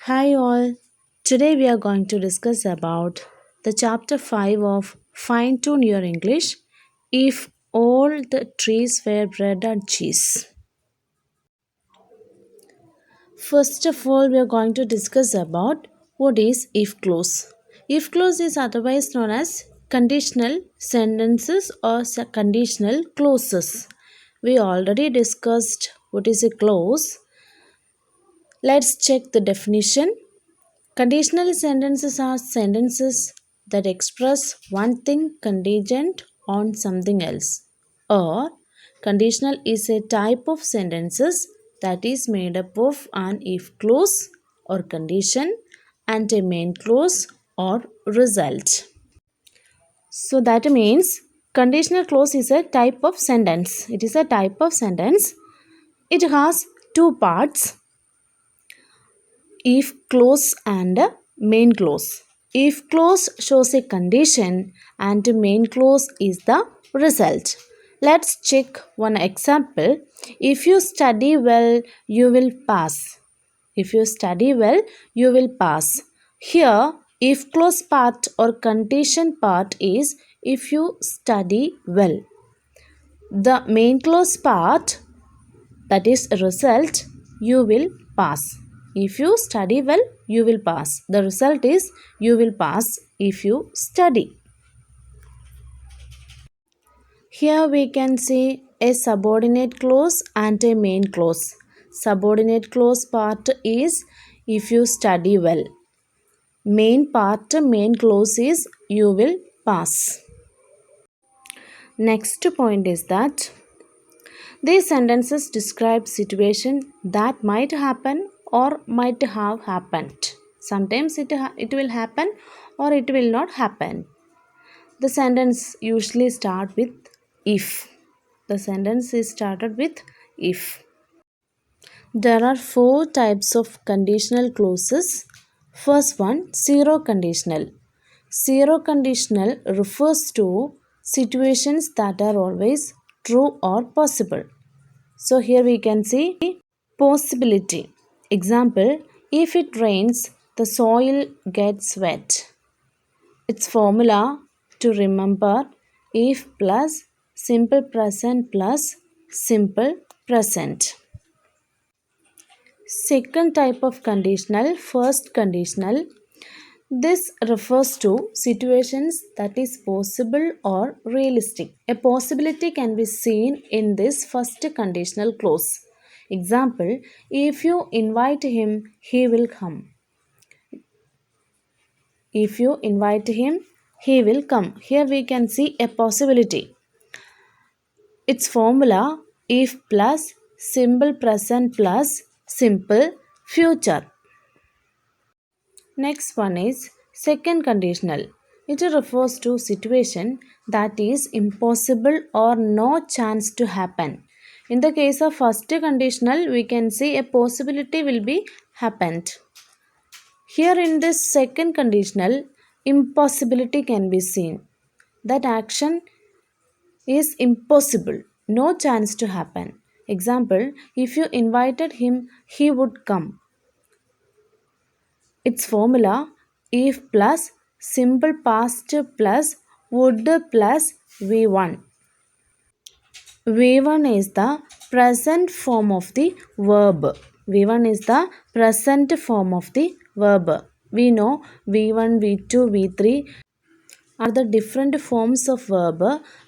Hi all. Today we are going to discuss about the chapter 5 of Fine Tune Your English if all the trees were bread and cheese. First of all, we are going to discuss about what is if clause. If clause is otherwise known as conditional sentences or conditional clauses. We already discussed what is a clause. Let's check the definition. Conditional sentences are sentences that express one thing contingent on something else. Or, conditional is a type of sentences that is made up of an if clause or condition and a main clause or result. So that means conditional clause is a type of sentence. It is a type of sentence. It has two parts, if clause and main clause. If clause shows a condition and main clause is the result. Let's check one example. If you study well, you will pass. If you study well, you will pass. Here, if clause part or condition part is if you study well. The main clause part, that is result, you will pass. If you study well, you will pass. The result is you will pass if you study. Here we can see a subordinate clause and a main clause. Subordinate clause part is if you study well. Main part, main clause is you will pass. Next point is that these sentences describe situation that might happen or might have happened. Sometimes it will happen or it will not happen. The sentence usually start with if. The sentence is started with if. There are four types of conditional clauses. First one, zero conditional. Zero conditional refers to situations that are always true or possible. So here we can see possibility. Example, if it rains, the soil gets wet. Its formula to remember if plus simple present plus simple present. Second type of conditional, first conditional. This refers to situations that is possible or realistic. A possibility can be seen in this first conditional clause. Example, if you invite him, he will come. If you invite him, he will come. Here we can see a possibility. Its formula if plus simple present plus simple future. Next one is second conditional. It refers to situation that is impossible or no chance to happen. In the case of first conditional, we can see a possibility will be happened. Here in this second conditional, impossibility can be seen. That action is impossible, no chance to happen. Example, if you invited him, he would come. Its formula if plus simple past plus would plus V1. V1 is the present form of the verb. V1 is the present form of the verb. We know V1, V2, V3 are the different forms of verb.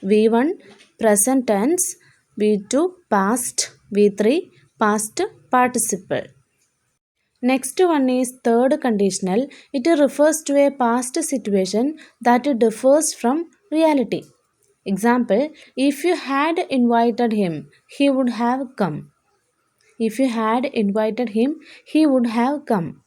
V1 present tense, V2 past, V3 past participle. Next one is third conditional. It refers to a past situation that differs from reality. Example, if you had invited him, he would have come. If you had invited him, he would have come.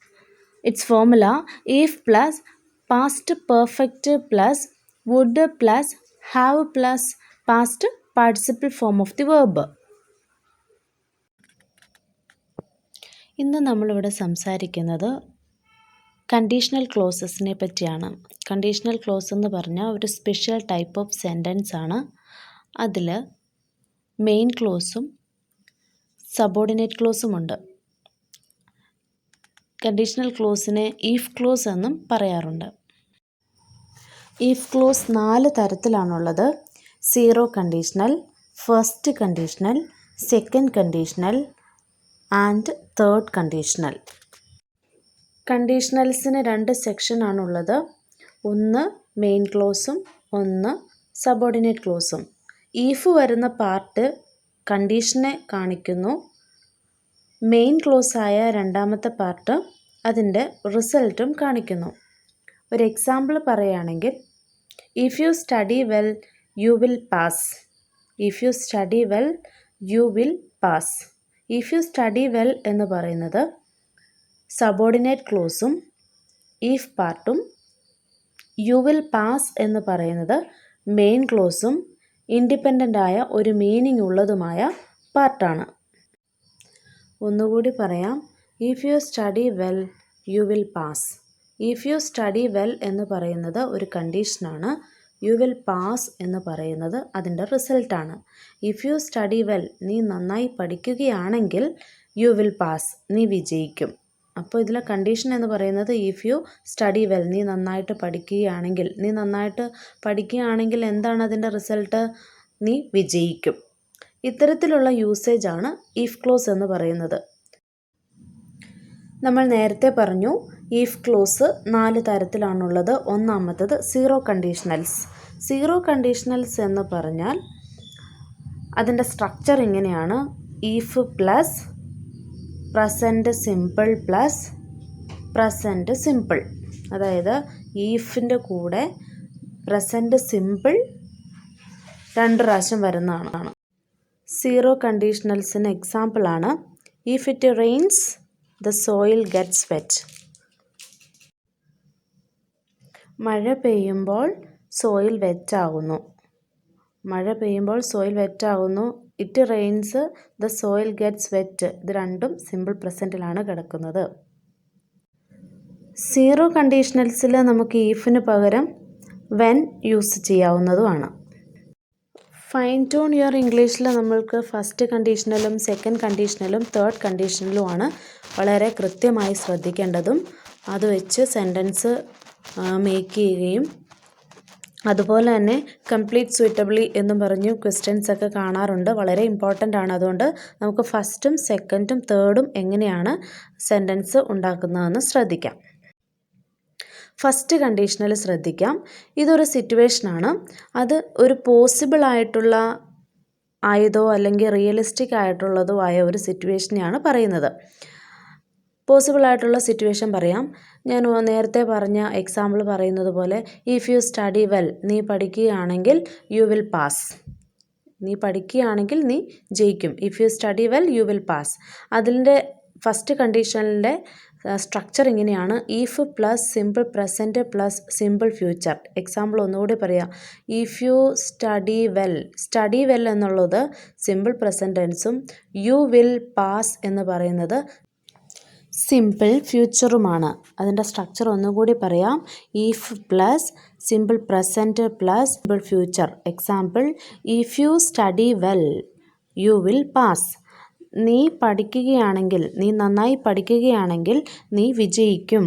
Its formula if plus past perfect plus would plus have plus past participle form of the verb. ഇന്ന് നമ്മളിവിടെ സംസാരിക്കുന്നത് conditional ക്ലോസസിനെ പറ്റിയാണ്. Conditional clause എന്ന് പറഞ്ഞാൽ ഒരു special type of sentence ആണ്. അതിൽ main ക്ലോസും subordinate ക്ലോസും ഉണ്ട്. കണ്ടീഷണൽ ക്ലോസിനെ ഈഫ് ക്ലോസ് എന്നും പറയാറുണ്ട്. ഈഫ് ക്ലോസ് 4 തരത്തിലാണുള്ളത്. Zero conditional, first conditional, second conditional and third conditional. കണ്ടീഷണൽസിന് 2 സെക്ഷനാണുള്ളത്. ഒന്ന് മെയിൻ ക്ലോസും ഒന്ന് സബോർഡിനേറ്റ് ക്ലോസും. ഈഫ് വരുന്ന പാർട്ട് കണ്ടീഷനെ കാണിക്കുന്നു. മെയിൻ ക്ലോസ് ആയ രണ്ടാമത്തെ പാർട്ട് അതിൻ്റെ റിസൾട്ടും കാണിക്കുന്നു. ഒരു എക്സാമ്പിൾ പറയുകയാണെങ്കിൽ, if you study well you will pass. If you study well you will pass. If you study well എന്ന് പറയുന്നത് സബോർഡിനേറ്റ് ക്ലോസും ഈഫ് പാർട്ടും, യു വിൽ പാസ് എന്ന് പറയുന്നത് മെയിൻ ക്ലോസും ഇൻഡിപെൻഡൻ്റ് ആയ ഒരു മീനിങ് ഉള്ളതുമായ പാർട്ടാണ്. ഒന്നുകൂടി പറയാം. If you study well you will pass. If you study well എന്ന് പറയുന്നത് ഒരു കണ്ടീഷനാണ്. യു വിൽ പാസ് എന്ന് പറയുന്നത് അതിൻ്റെ റിസൾട്ടാണ്. ഇഫ് യു സ്റ്റഡി വെൽ, നീ നന്നായി പഠിക്കുകയാണെങ്കിൽ, യു വിൽ പാസ്, നീ വിജയിക്കും. അപ്പോൾ ഇതിലെ കണ്ടീഷൻ എന്ന് പറയുന്നത് ഇഫ് യു സ്റ്റഡി വെൽ, നീ നന്നായിട്ട് പഠിക്കുകയാണെങ്കിൽ. നീ നന്നായിട്ട് പഠിക്കുകയാണെങ്കിൽ എന്താണ് അതിൻ്റെ റിസൾട്ട്? നീ വിജയിക്കും. ഇത്തരത്തിലുള്ള യൂസേജാണ് ഈഫ് ക്ലോസ് എന്ന് പറയുന്നത്. നമ്മൾ നേരത്തെ പറഞ്ഞു ഈഫ് ക്ലോസ് 4 തരത്തിലാണുള്ളത്. ഒന്നാമത്തത് സീറോ കണ്ടീഷണൽസ്. സീറോ കണ്ടീഷണൽസ് എന്ന് പറഞ്ഞാൽ അതിൻ്റെ സ്ട്രക്ചർ ഇങ്ങനെയാണ്. If plus present simple plus present simple. അതായത് ഈഫിൻ്റെ കൂടെ പ്രസൻറ്റ് സിമ്പിൾ 2 പ്രാവശ്യം വരുന്നതാണ്. സീറോ കണ്ടീഷണൽസിന് എക്സാമ്പിളാണ് if it rains the soil gets wet. മഴ പെയ്യുമ്പോൾ സോയിൽ വെറ്റാകുന്നു. മഴ പെയ്യുമ്പോൾ സോയിൽ വെറ്റാകുന്നു. It rains the soil gets wet. ഇത് രണ്ടും സിമ്പിൾ പ്രസൻറ്റിലാണ് കിടക്കുന്നത്. സീറോ കണ്ടീഷണൽസിൽ നമുക്ക് ഈഫിന് പകരം വെൻ യൂസ് ചെയ്യാവുന്നതുമാണ്. ഫൈൻ ട്യൂൺ യുവർ ഇംഗ്ലീഷിൽ നമ്മൾക്ക് ഫസ്റ്റ് കണ്ടീഷണലും സെക്കൻഡ് കണ്ടീഷണലും തേർഡ് കണ്ടീഷണലുമാണ് വളരെ കൃത്യമായി ശ്രദ്ധിക്കേണ്ടതും. അത് വെച്ച് സെൻറ്റൻസ് മേക്ക് ചെയ്യുകയും, അതുപോലെ തന്നെ കംപ്ലീറ്റ് സൂറ്റബിളി എന്നും പറഞ്ഞു ക്വസ്റ്റ്യൻസ് ഒക്കെ കാണാറുണ്ട്. വളരെ ഇമ്പോർട്ടൻ്റ് ആണ്. അതുകൊണ്ട് നമുക്ക് ഫസ്റ്റും സെക്കൻഡും തേർഡും എങ്ങനെയാണ് സെൻറ്റൻസ് ഉണ്ടാക്കുന്നതെന്ന് ശ്രദ്ധിക്കാം. ഫസ്റ്റ് കണ്ടീഷണൽ ശ്രദ്ധിക്കാം. ഇതൊരു സിറ്റുവേഷനാണ്. അത് ഒരു പോസിബിൾ ആയിട്ടുള്ള ആയതോ അല്ലെങ്കിൽ റിയലിസ്റ്റിക് ആയിട്ടുള്ളതോ ആയ ഒരു സിറ്റുവേഷനെയാണ് പറയുന്നത്. പോസിബിൾ ആയിട്ടുള്ള സിറ്റുവേഷൻ പറയാം. ഞാൻ നേരത്തെ പറഞ്ഞ എക്സാമ്പിൾ പറയുന്നത് പോലെ ഇഫ് യു സ്റ്റഡി വെൽ, നീ പഠിക്കുകയാണെങ്കിൽ യു വിൽ പാസ്. നീ പഠിക്കുകയാണെങ്കിൽ നീ ജയിക്കും. If you study well you will pass. അതിൻ്റെ ഫസ്റ്റ് കണ്ടീഷനിലെ സ്ട്രക്ചർ ഇങ്ങനെയാണ്. If plus simple present plus simple future. Example ഒന്നുകൂടി പറയാം. If you study well, study well എന്നുള്ളത് സിമ്പിൾ പ്രസൻറ്റ് ടെൻസും യു വിൽ പാസ് എന്ന് പറയുന്നത് സിമ്പിൾ ഫ്യൂച്ചറുമാണ്. അതിൻ്റെ സ്ട്രക്ചർ ഒന്നുകൂടി പറയാം. If plus simple present plus simple future. Example if you study well you will pass. നീ പഠിക്കുകയാണെങ്കിൽ, നീ നന്നായി പഠിക്കുകയാണെങ്കിൽ നീ വിജയിക്കും.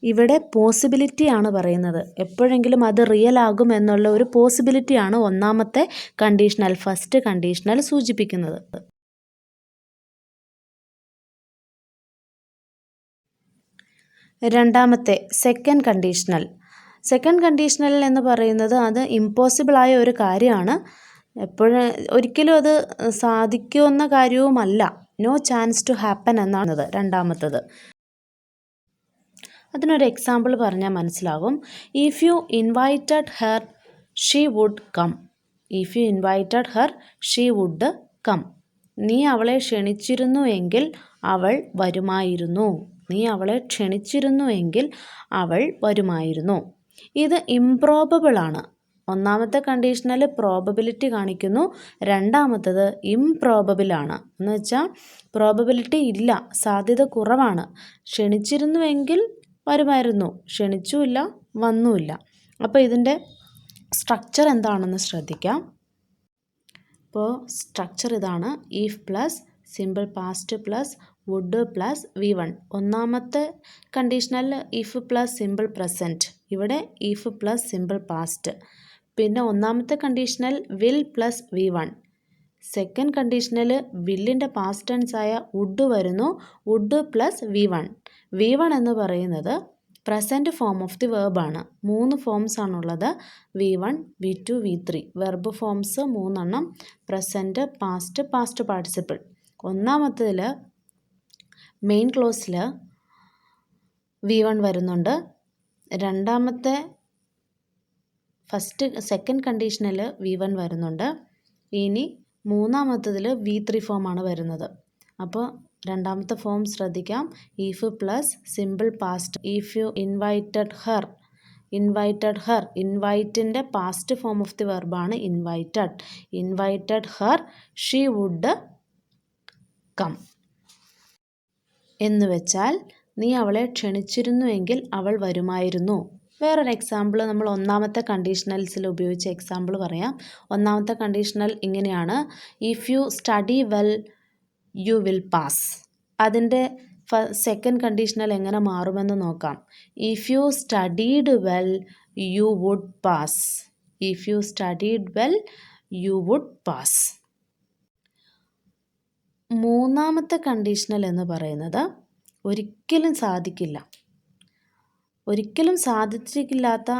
ഇവിടെ പോസിബിലിറ്റിയാണ് പറയുന്നത്. എപ്പോഴെങ്കിലും അത് റിയൽ ആകും എന്നുള്ള ഒരു പോസിബിലിറ്റിയാണ് ഒന്നാമത്തെ കണ്ടീഷണൽ, ഫസ്റ്റ് കണ്ടീഷണൽ സൂചിപ്പിക്കുന്നത്. രണ്ടാമത്തെ സെക്കൻഡ് കണ്ടീഷണൽ. സെക്കൻഡ് കണ്ടീഷണൽ എന്ന് പറയുന്നത് അത് ഇമ്പോസിബിളായ ഒരു കാര്യമാണ്. ഒരിക്കലും അത് സാധിക്കുമെന്ന കാര്യവുമല്ല. നോ ചാൻസ് ടു ഹാപ്പൻ എന്നാണ് രണ്ടാമത്തത്. അതിനൊരു എക്സാമ്പിൾ പറഞ്ഞാൽ മനസ്സിലാകും. If you invited her she would come. If you invited her she would come. നീ അവളെ ക്ഷണിച്ചിരുന്നുവെങ്കിൽ അവൾ വരുമായിരുന്നു. നീ അവളെ ക്ഷണിച്ചിരുന്നുവെങ്കിൽ അവൾ വരുമായിരുന്നു. ഇത് ഇംപ്രോബബിളാണ്. ഒന്നാമത്തെ കണ്ടീഷണൽ പ്രോബബിലിറ്റി കാണിക്കുന്നു. രണ്ടാമത്തത് ഇംപ്രോബബിളാണ്. എന്ന് വെച്ചാൽ പ്രോബബിലിറ്റി ഇല്ല, സാധ്യത കുറവാണ്. ക്ഷണിച്ചിരുന്നുവെങ്കിൽ വരുമായിരുന്നു, ക്ഷണിച്ചുമില്ല, വന്നുമില്ല. അപ്പോൾ ഇതിൻ്റെ സ്ട്രക്ചർ എന്താണെന്ന് ശ്രദ്ധിക്കാം. അപ്പോൾ സ്ട്രക്ചർ ഇതാണ്. If plus simple past plus would plus V1. ഒന്നാമത്തെ conditional if plus simple present, ഇവിടെ ഇഫ് പ്ലസ് സിമ്പിൾ പാസ്റ്റ്. പിന്നെ ഒന്നാമത്തെ conditional will plus V1. Second conditional വില്ലിൻ്റെ പാസ്റ്റ് ടെൻസ് ആയ വുഡ് വരുന്നു, വുഡ് പ്ലസ് V1. V1 എന്ന് പറയുന്നത് പ്രസൻറ്റ് ഫോം ഓഫ് ദി വെർബാണ്. 3 ഫോംസ് ആണുള്ളത്, V1, V2, V3. Verb forms 3 present, past, past participle. ഒന്നാമത്തേതിൽ മെയിൻ ക്ലോസിൽ V1 വരുന്നുണ്ട്. രണ്ടാമത്തെ സെക്കൻഡ് കണ്ടീഷനിൽ V1 വരുന്നുണ്ട്. ഇനി മൂന്നാമത്തതിൽ V3 ഫോമാണ് വരുന്നത്. അപ്പോൾ രണ്ടാമത്തെ ഫോം ശ്രദ്ധിക്കാം, if plus simple past. If you invited her, ഇൻവൈറ്റിൻ്റെ പാസ്റ്റ് ഫോം ഓഫ് ദി വെർബാണ് invited her, she would come. എന്ന് വെച്ചാൽ നീ അവളെ ക്ഷണിച്ചിരുന്നുവെങ്കിൽ അവൾ വരുമായിരുന്നു. വേറൊരു എക്സാമ്പിൾ നമ്മൾ ഒന്നാമത്തെ കണ്ടീഷണൽസിൽ ഉപയോഗിച്ച എക്സാമ്പിൾ പറയാം. ഒന്നാമത്തെ കണ്ടീഷണൽ ഇങ്ങനെയാണ്, if you study well you will pass. അതിൻ്റെ സെക്കൻഡ് കണ്ടീഷണൽ എങ്ങനെ മാറുമെന്ന് നോക്കാം. If you studied well you would pass. If you studied well you would pass. മൂന്നാമത്തെ കണ്ടീഷണൽ എന്ന് പറയുന്നത് ഒരിക്കലും സാധിച്ചിട്ടില്ലാത്ത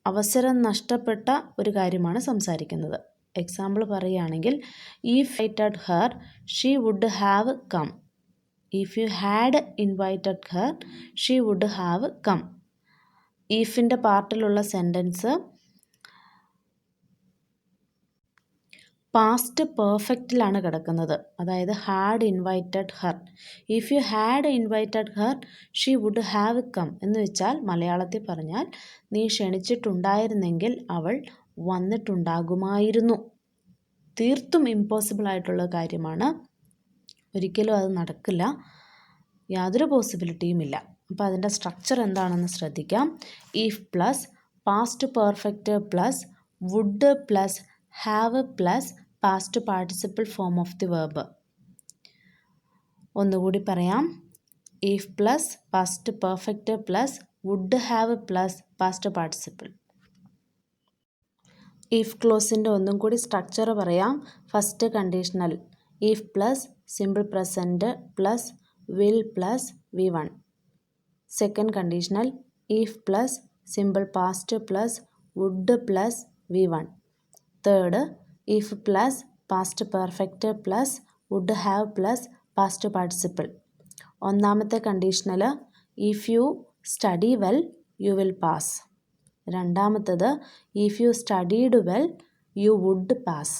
അവസരം നഷ്ടപ്പെട്ട ഒരു കാര്യമാണ് സംസാരിക്കുന്നത്. എക്സാമ്പിൾ പറയുകയാണെങ്കിൽ, if invited her she would have come. If you had invited her she would have come. ഇഫിൻ്റെ പാർട്ടിലുള്ള സെൻറ്റൻസ് പാസ്റ്റ് പെർഫെക്റ്റിലാണ് കിടക്കുന്നത്, അതായത് had invited her. If you had invited her she would have come എന്ന് വെച്ചാൽ മലയാളത്തിൽ പറഞ്ഞാൽ നീ ക്ഷണിച്ചിട്ടുണ്ടായിരുന്നെങ്കിൽ അവൾ വന്നിട്ടുണ്ടാകുമായിരുന്നു. തീർത്തും ഇമ്പോസിബിൾ ആയിട്ടുള്ള കാര്യമാണ്, ഒരിക്കലും അത് നടക്കില്ല, യാതൊരു പോസിബിലിറ്റിയും ഇല്ല. അപ്പോൾ അതിൻ്റെ സ്ട്രക്ചർ എന്താണെന്ന് ശ്രദ്ധിക്കാം. If plus past perfect plus would plus have plus past participle form of the verb. ഒന്നുകൂടി പറയാം. If plus past perfect plus would have plus past participle. If ക്ലോസിൻ്റെ ഒന്നും കൂടി സ്ട്രക്ചർ പറയാം. First conditional if plus simple present plus will plus V1. Second conditional if plus simple past plus would plus V1. Third if plus past perfect plus would have plus past participle. ഒന്നാമത്തെ conditional if you study well you will pass. രണ്ടാമത്തത് if you studied well you would pass.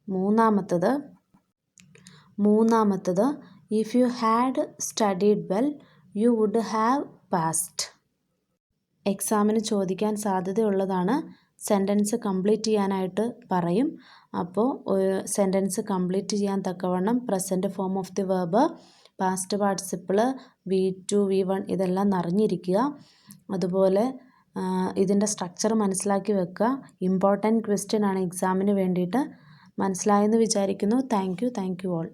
മൂന്നാമത്തത് if you had studied well you would have passed. എക്സാമിന് ചോദിക്കാൻ സാധ്യതയുള്ളതാണ്. Sentence complete ചെയ്യാനായിട്ട് പറയും. അപ്പോൾ sentence complete ചെയ്യാൻ തക്കവണ്ണം present form of the verb, past participle, V2, V1 ഇതെല്ലാം നിറഞ്ഞിരിക്കുക. അതുപോലെ ഇതിൻ്റെ സ്ട്രക്ചർ മനസ്സിലാക്കി വെക്കുക. ഇമ്പോർട്ടൻറ്റ് ക്വസ്റ്റ്യൻ ആണ് എക്സാമിന് വേണ്ടിയിട്ട്. മനസ്സിലായെന്ന് വിചാരിക്കുന്നു. Thank you all.